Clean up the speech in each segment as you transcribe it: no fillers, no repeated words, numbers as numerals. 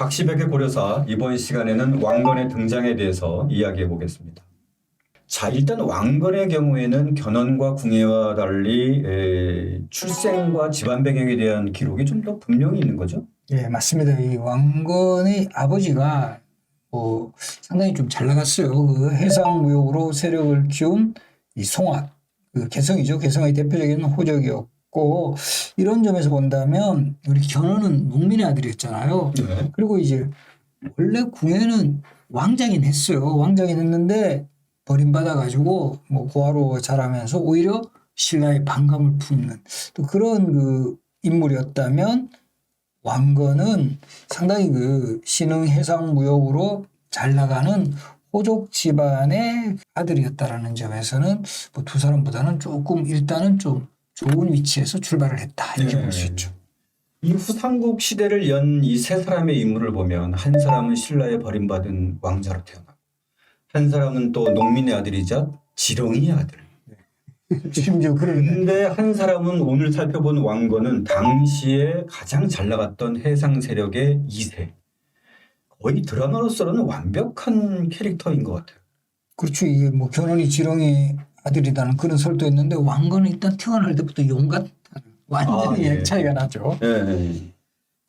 각시백의 고려사 이번 시간에는 왕건의 등장에 대해서 이야기해 보겠습니다. 자, 일단 왕건의 경우에는 견훤과 궁예와 달리 출생과 집안 배경에 대한 기록이 좀 더 분명히 있는 거죠? 예, 맞습니다. 이 왕건의 아버지가 상당히 좀 잘 나갔어요. 그 해상무역으로 세력을 키운 이 송악, 그 개성이죠. 개성의 대표적인 호적이었고, 이런 점에서 본다면 우리 견훤은 농민의 아들이었잖아요. 네. 그리고 이제 원래 궁예는 왕자긴 했어요. 왕자긴 했는데 버림받아가지고 고아로 자라면서 오히려 신라의 반감을 품는 또 그런 그 인물이었다면, 왕건은 상당히 그 신흥 해상 무역으로 잘 나가는 호족 집안의 아들이었다라는 점에서는 두 사람보다는 조금 일단은 좀 좋은 위치에서 출발을 했다 이렇게 볼 수 있죠. 이 후삼국 시대를 연 이 세 사람의 인물을 보면 한 사람은 신라에 버림받은 왕자로 태어나고 한 사람은 또 농민의 아들이자 지렁이의 아들. 심지어 그러네. 근데 한 사람은 오늘 살펴본 왕건은 당시에 가장 잘 나갔던 해상 세력의 2세. 거의 드라마로서는 완벽한 캐릭터인 것 같아요. 그렇죠. 이게 견훤이 지렁이 아들이라는 그런 설도 있는데, 왕건은 일단 태어날 때부터 용같다는 완전히 예. 차이가 나죠. 예.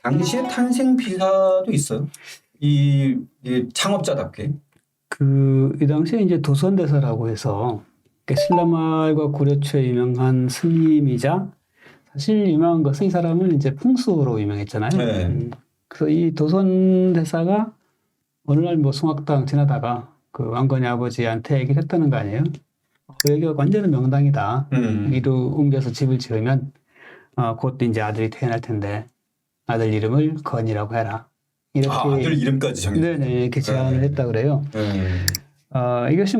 당시에 탄생 비사도 있어요. 이 창업자답게. 이 당시에 이제 도선대사라고 해서 신라말과 고려 초에 유명한 스님이자, 사실 유명한 것은 이 사람은 이제 풍수로 유명했잖아요. 네. 그래서 이 도선대사가 어느 날 송악당 지나다가 그 왕건의 아버지한테 얘기를 했다는 거 아니에요. 여기가 완전히 명당이다. 이로 옮겨서 집을 지으면 곧 이제 아들이 태어날 텐데 아들 이름을 건이라고 해라. 이렇게 아들 이름까지 정했어요. 네네, 이렇게 제안을 했다 그래요. 이것이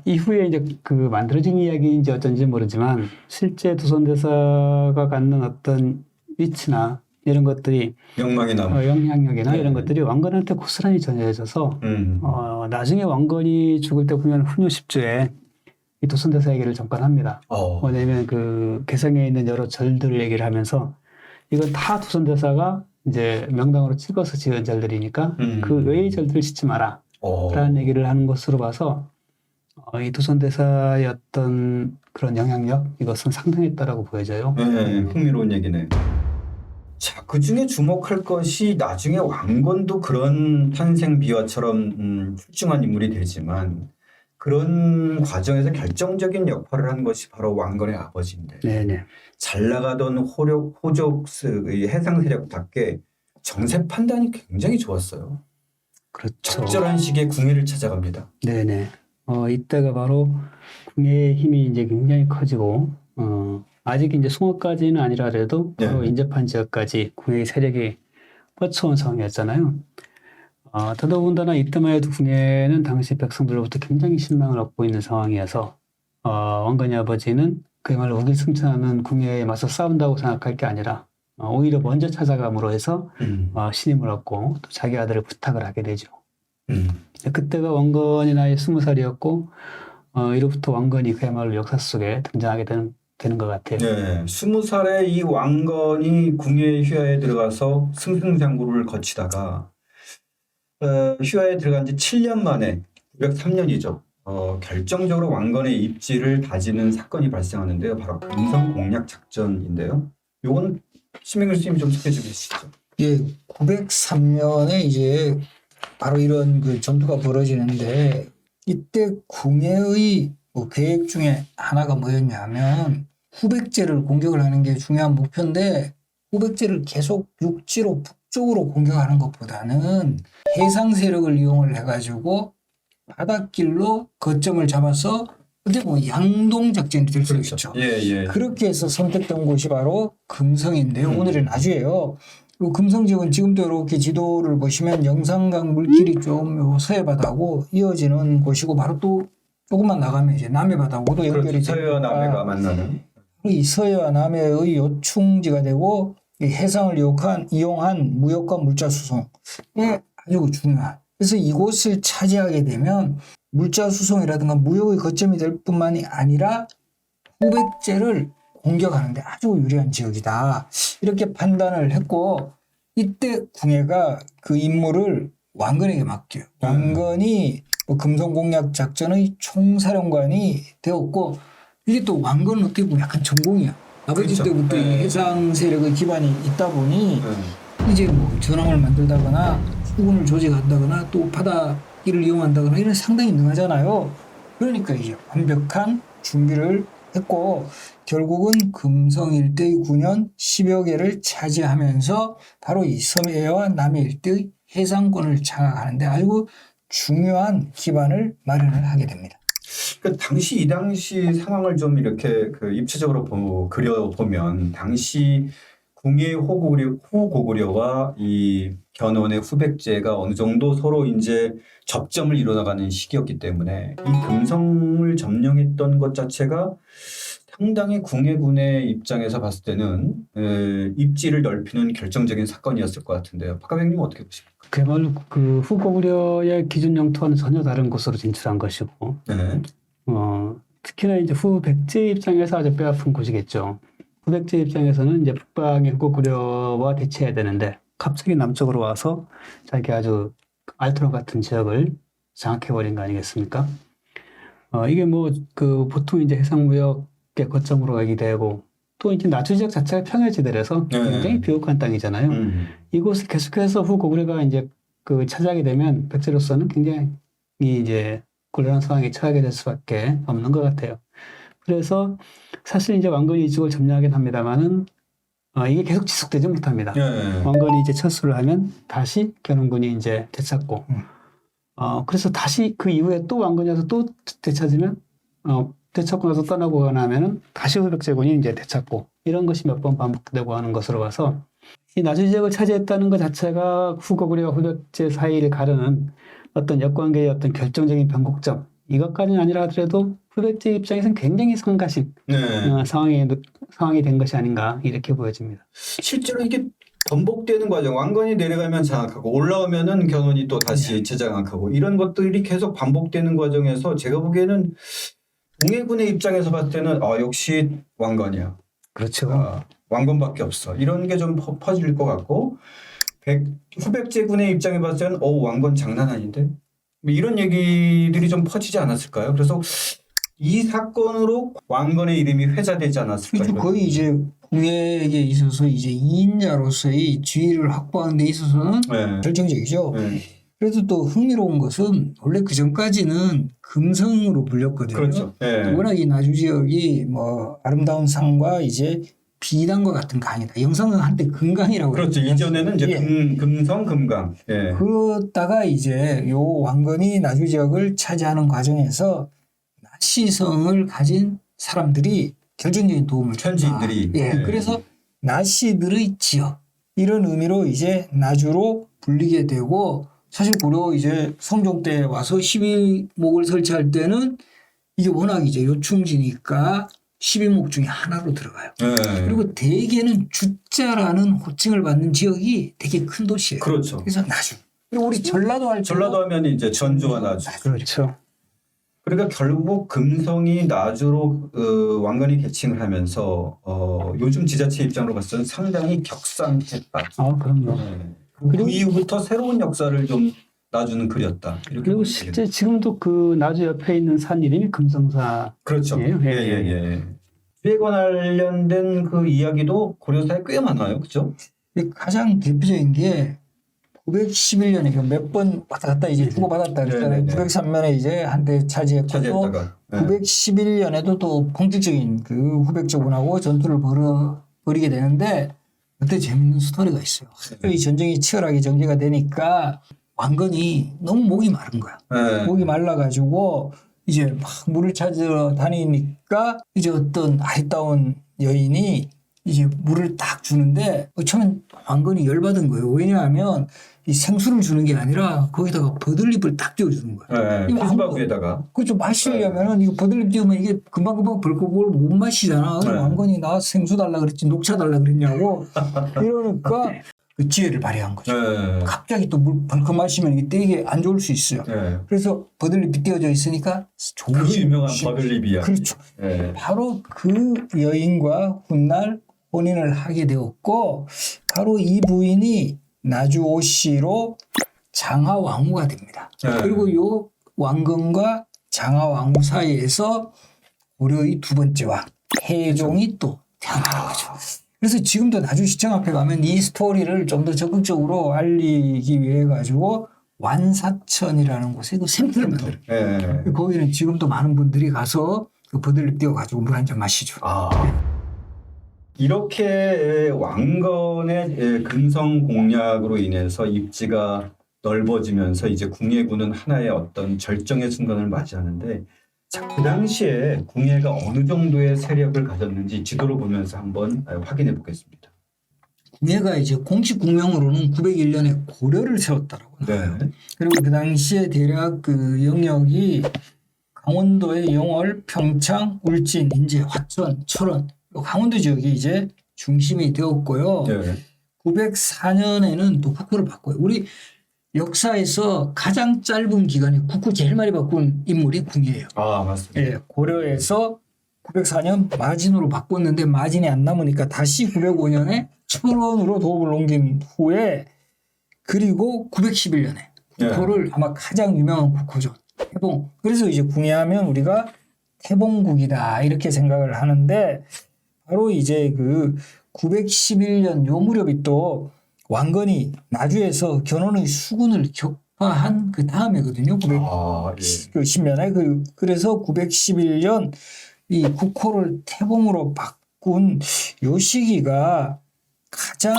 이후에 이제 그 만들어진 이야기인지 어쩐지 모르지만, 실제 도선대사가 갖는 어떤 위치나 이런 것들이 명망이나 영향력이나 네. 이런 것들이 왕건한테 고스란히 전해져서 나중에 왕건이 죽을 때 보면 훈유 10주에 이 도선대사 얘기를 잠깐 합니다. 뭐냐면 그 개성에 있는 여러 절들을 얘기를 하면서 이건 다 도선대사가 이제 명당으로 찍어서 지은 절들이니까 그 외의 절들을 짓지 마라 라는 얘기를 하는 것으로 봐서 이 도선대사의 어떤 그런 영향력, 이것은 상당했다라고 보여져요. 네, 흥미로운 얘기네. 자, 그 중에 주목할 것이 나중에 왕건도 그런 탄생 비화처럼 출중한 인물이 되지만, 그런 과정에서 결정적인 역할을 한 것이 바로 왕건의 아버지인데, 네네. 잘 나가던 호족 해상 세력답게 정세 판단이 굉장히 좋았어요. 그렇죠. 적절한 시기에 궁예를 찾아갑니다. 네네. 이때가 바로 궁예의 힘이 이제 굉장히 커지고, 아직 이제 송어까지는 아니라도 바로 네. 인접한 지역까지 궁예의 세력이 뻗쳐온 상황이었잖아요. 더더군다나 이때만 해도 궁예는 당시 백성들로부터 굉장히 신망을 얻고 있는 상황이어서, 왕건의 아버지는 그야말로 우기승천하는 궁예에 맞서 싸운다고 생각할 게 아니라, 오히려 먼저 찾아감으로 해서 신임을 얻고 또 자기 아들을 부탁을 하게 되죠. 그때가 왕건이 나이 20살이었고, 이로부터 왕건이 그야말로 역사 속에 등장하게 되는 것 같아요. 네, 20살에 이 왕건이 궁예 휘하에 들어가서 승승장구를 거치다가 휘하에 들어간 지 7년 만에 903년이죠. 결정적으로 왕건의 입지를 다지는 사건이 발생하는데요. 바로 금성 공략 작전인데요. 요건 신명 교수님 좀 소개해 주시죠. 예, 903년에 이제 바로 이런 그 전투가 벌어지는데, 이때 궁예의 계획 중에 하나가 뭐였냐면 후백제를 공격을 하는 게 중요한 목표인데, 후백제를 계속 육지로 북쪽으로 공격하는 것보다는 해상 세력을 이용을 해가지고 바닷길로 거점을 잡아서 근데 양동 작전이 될 수 있죠. 예. 그렇게 해서 선택된 곳이 바로 금성인데요. 오늘의 나주예요. 금성 지역은 지금도 이렇게 지도를 보시면 영산강 물길이 좀 서해바다하고 이어지는 곳이고, 바로 또 조금만 나가면 이제 남해바다하고도 연결이 그렇죠. 서해와 남해가 만나는. 이 서해와 남해의 요충지가 되고, 이 해상을 이용한 무역과 물자 수송에 아주 중요한. 그래서 이곳을 차지하게 되면 물자 수송이라든가 무역의 거점이 될 뿐만이 아니라 후백제를 공격하는데 아주 유리한 지역이다. 이렇게 판단을 했고, 이때 궁예가 그 임무를 왕건에게 맡겨요. 왕건이 뭐 금성공략 작전의 총사령관이 되었고 이게 또 왕건은 어떻게 보면 약간 전공이야. 아버지 그렇죠. 때부터 이 네. 해상 세력의 기반이 있다 보니 네. 이제 뭐 전함을 만들다거나 수군을 조직한다거나 또 바다길을 이용한다거나 이런 상당히 능하잖아요. 그러니까 이제 완벽한 준비를 했고 결국은 금성 일대의 군현 10여 개를 차지하면서 바로 이 섬해와 남해 일대의 해상권을 장악하는데 아주 중요한 기반을 마련을 하게 됩니다. 그러니까 이 당시 상황을 좀 이렇게 그 입체적으로 그려보면 당시 궁예 후고구려와 이 견훤의 후백제가 어느 정도 서로 이제 접점을 이뤄나가는 시기였기 때문에 이 금성을 점령했던 것 자체가 상당히 궁예군의 입장에서 봤을 때는 입지를 넓히는 결정적인 사건이었을 것 같은데요. 박가백님은 어떻게 보십니까? 그야말로 그 후고구려의 기준 영토와는 전혀 다른 곳으로 진출한 것이고, 네. 특히나 이제 후백제 입장에서 아주 뼈아픈 곳이겠죠. 후백제 입장에서는 이제 북방의 후고구려와 대치해야 되는데 갑자기 남쪽으로 와서 자기 아주 알토론 같은 지역을 장악해버린 거 아니겠습니까? 이게 뭐 그 보통 이제 해상무역의 거점으로 가게 되고 또 이제 나주 지역 자체가 평야지대라서 굉장히 비옥한 땅이잖아요. 이곳을 계속해서 후고구려가 이제 그 차지하게 되면 백제로서는 굉장히 이제 곤란한 상황에 처하게 될 수밖에 없는 것 같아요. 그래서 사실 이제 왕건이 이쪽을 점령하긴 합니다만은 이게 계속 지속되지 못합니다. 네. 왕건이 이제 철수를 하면 다시 견훤군이 이제 되찾고, 그래서 다시 그 이후에 또 왕건이 와서 또 되찾으면, 되찾고 나서 떠나고 하면은 다시 후백제군이 이제 되찾고, 이런 것이 몇 번 반복되고 하는 것으로 봐서, 이 나주 지역을 차지했다는 것 자체가 후고구려와 후백제 사이를 가르는 어떤 역관계의 어떤 결정적인 변곡점, 이것까지는 아니라 하더라도 후백제 입장에서는 굉장히 성가신 네. 상황이 된 것이 아닌가 이렇게 보여집니다. 실제로 이게 번복되는 과정, 왕건이 내려가면 장악하고 올라오면은 견훤이 또 다시 재장악하고 이런 것들이 계속 반복되는 과정에서 제가 보기에는 궁예군의 입장에서 봤을 때는 역시 왕건이야. 그렇죠. 왕건밖에 없어. 이런 게 좀 퍼질 것 같고 후백제군의 입장에 봤을 때는 왕건 장난 아닌데 뭐 이런 얘기들이 좀 퍼지지 않았을까요? 그래서 이 사건으로 왕건의 이름이 회자되지 않았을까요? 그렇죠. 거의 이제 궁예에게 있어서 이제 2인자로서의 지위를 확보하는 데 있어서는 네. 결정적이죠. 네. 그래도 또 흥미로운 것은 원래 그 전까지는 금성으로 불렸거든요. 그렇죠. 네. 워낙 이 나주 지역이 뭐 아름다운 산과 이제 비단과 같은 강이다. 영상은 한때 금강이라고 그렇죠. 했거든요. 이전에는 이제 예. 금성, 금강. 예. 그러다가 이제 요 왕건이 나주 지역을 차지하는 과정에서 나시성을 가진 사람들이 결정적인 도움을 줬다. 현지인들이. 예. 네. 그래서 나시들의 지역 이런 의미로 이제 나주로 불리게 되고 사실 고려 이제 성종 때 와서 12목을 설치할 때는 이게 워낙 이제 요충지니까 12목 중에 하나로 들어가요. 네. 그리고 대개는 주자라는 호칭을 받는 지역이 되게 큰 도시예요. 그렇죠. 그래서 나주. 그리고 우리 전라도 할 때도 전라도 하면 이제 전주가 나주. 그렇죠. 그러니까 결국 금성이 나주로 왕건이 개칭을 하면서 요즘 지자체 입장으로 봤을 때는 상당히 격상했다. 그럼요. 네. 그 이후부터 새로운 역사를 좀 나주는 그렸다. 이렇게 그리고 보시면 실제 지금도 그 나주 옆에 있는 산 이름이 금성사. 그렇죠. 예, 예, 예. 주에 관련된 그 이야기도 고려사에 꽤 많아요. 그렇죠? 가장 대표적인 게 911년에 몇 번 왔다 갔다 이제 주고받았다 그랬잖아요. 네네네. 903년에 이제 한때 차지했고 또 차지했다가. 네. 911년에도 또 본격적인 그 후백제군하고 전투를 벌이게 되는데 그때 재밌는 스토리가 있어요. 이 전쟁이 치열하게 전개가 되니까 왕건이 너무 목이 마른 거야. 네. 목이 말라가지고 이제 막 물을 찾으러 다니니까 이제 어떤 아리따운 여인이 이제 물을 딱 주는데 처음엔 왕건이 열받은 거예요. 왜냐하면 이 생수를 주는 게 아니라 거기다가 버들잎을 딱 띄워주는 거예요. 네. 이거 피스바구에다가. 그렇죠. 마시려면은 이거 버들잎 띄우면 이게 금방금방 벌컥벌 못 마시잖아. 네. 왕건이 나 생수 달라 그랬지 녹차 달라 그랬냐고 이러니까 그 지혜를 발휘한 거죠. 네. 갑자기 또 물 벌컥 마시면 이게 되게 안 좋을 수 있어요. 네. 그래서 버들잎이 띄워져 있으니까 그 유명한 조심. 버들잎이야. 그렇죠. 네. 바로 그 여인과 훗날 혼인을 하게 되었고 바로 이 부인이 나주오씨로 장하왕후가 됩니다. 네. 그리고 요 왕건과 장하왕후 사이에서 고려의 두 번째 왕 태종이 또 태어나는 거죠. 그래서 지금도 나주시청 앞에 가면 이 스토리를 좀 더 적극적으로 알리기 위해 가지고 완사천이라는 곳에 그 샘플을 만들어요. 예. 거기는 지금도 많은 분들이 가서 그 버들을 띄워가지고 물 한 잔 마시죠. 아. 이렇게 왕건의 근성 공략으로 인해서 입지가 넓어지면서 이제 궁예군은 하나의 어떤 절정의 순간을 맞이하는데, 자, 그 당시에 궁예가 어느 정도의 세력을 가졌는지 지도를 보면서 한번 확인해 보겠습니다. 궁예가 이제 공식 국명으로는 901년에 고려를 세웠다라고 나와요. 네. 그리고 그 당시에 대략 그 영역이 강원도의 영월, 평창, 울진, 인제, 화천, 철원, 강원도 지역이 이제 중심이 되었고요. 네. 904년에는 또 국호를 바꿔요. 우리 역사에서 가장 짧은 기간에 국호 제일 많이 바꾼 인물이 궁예예요. 아, 맞습니다. 예, 고려에서 904년 마진으로 바꿨는데 마진이 안 남으니까 다시 905년에 철원으로 도읍을 옮긴 후에, 그리고 911년에 국호를 아마 가장 유명한 국호죠. 태봉. 그래서 이제 궁예하면 우리가 태봉국이다 이렇게 생각을 하는데, 바로 이제 그 911년 요 무렵이 또 왕건이 나주에서 견훤의 수군을 격파한 그 다음이거든요. 아, 예. 910년에 그래서 911년 이 국호를 태봉으로 바꾼 요 시기가 가장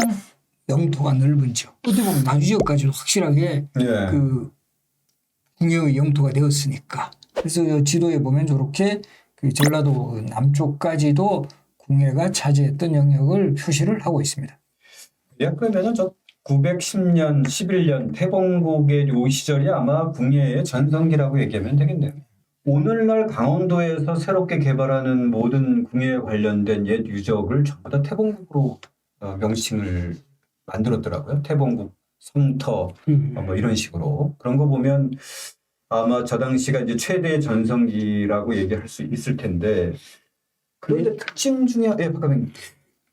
영토가 넓은죠. 어떻게 보면 나주 지역까지도 확실하게 예. 그 궁예의 영토가 되었으니까. 그래서 요 지도에 보면 저렇게 그 전라도 남쪽까지도 궁예가 차지했던 영역을 표시를 하고 있습니다. 예, 그러면은 저 910년, 11년 태봉국의 요 시절이 아마 궁예의 전성기라고 얘기하면 되겠네요. 오늘날 강원도에서 새롭게 개발하는 모든 궁예에 관련된 옛 유적을 전부 다 태봉국으로 명칭을 만들었더라고요. 태봉국, 성터, 뭐 이런 식으로. 그런 거 보면 아마 저 당시가 이제 최대의 전성기라고 얘기할 수 있을 텐데, 그런데 특징 중에, 예, 박가병.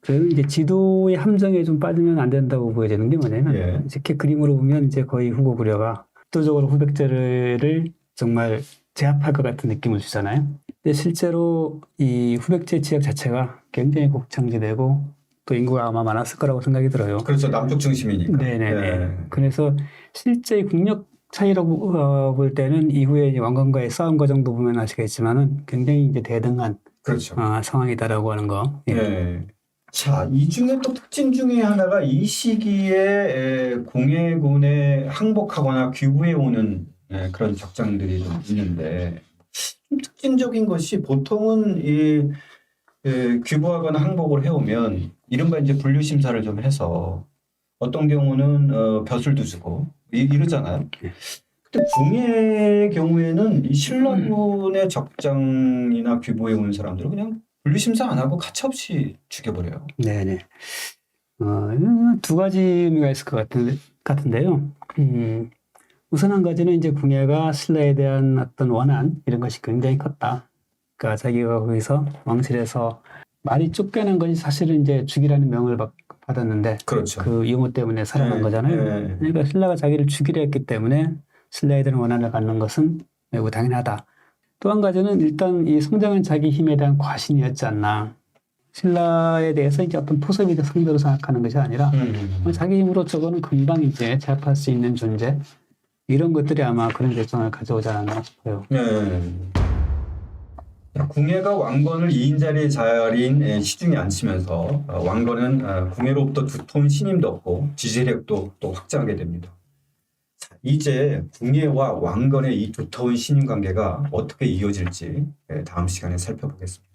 그 이제 지도의 함정에 좀 빠지면 안 된다고 보여지는 게 뭐냐면, 예. 이렇게 그림으로 보면 이제 거의 후고 구려가 압도적으로 후백제를 정말 제압할 것 같은 느낌을 주잖아요. 근데 실제로 이 후백제 지역 자체가 굉장히 곡창지대고 또 인구가 아마 많았을 거라고 생각이 들어요. 그렇죠. 남쪽 중심이니까. 네네네. 예. 그래서 실제 국력 차이라고 볼 때는 이후에 이제 왕건과의 싸움 과정도 보면 아시겠지만은 굉장히 이제 대등한 그렇죠. 상황이다라고 하는 거. 예. 예. 자, 이 중에 또 특징 중에 하나가 이 시기에 궁예군에 항복하거나 귀부해 오는 그런 적장들이 좀 있는데, 좀 특징적인 것이 보통은 이 귀부하거나 항복을 해오면 이른바 이제 분류심사를 좀 해서 어떤 경우는 벼슬도 주고 이러잖아요. 근데 궁예의 경우에는 이 신라군의 적장이나 귀부해 오는 사람들은 그냥 분류심사 안 하고 가차없이 죽여버려요. 네네. 두 가지 의미가 있을 것 같은데요. 우선 한 가지는 이제 궁예가 신라에 대한 어떤 원한 이런 것이 굉장히 컸다. 그러니까 자기가 거기서 왕실에서 말이 쫓겨난 것이 사실은 이제 죽이라는 명을 받았는데, 그렇죠. 그 용어 때문에 살아난 네, 거잖아요. 네. 그러니까 신라가 자기를 죽이려 했기 때문에 신라에 대한 원한을 갖는 것은 매우 당연하다. 또 한 가지는 일단 이 성장은 자기 힘에 대한 과신이었지 않나. 신라에 대해서 이제 어떤 포섭이 상대로 생각하는 것이 아니라 자기 힘으로 저거는 금방 이제 제압할 수 있는 존재, 이런 것들이 아마 그런 결정을 가져오지 않았나 싶어요. 네. 궁예가 왕건을 2인자리의 자리인 시중에 앉히면서 왕건은 궁예로부터 두터운 신임도 얻고 지지력도 또 확장하게 됩니다. 자, 이제 궁예와 왕건의 이 두터운 신임 관계가 어떻게 이어질지 다음 시간에 살펴보겠습니다.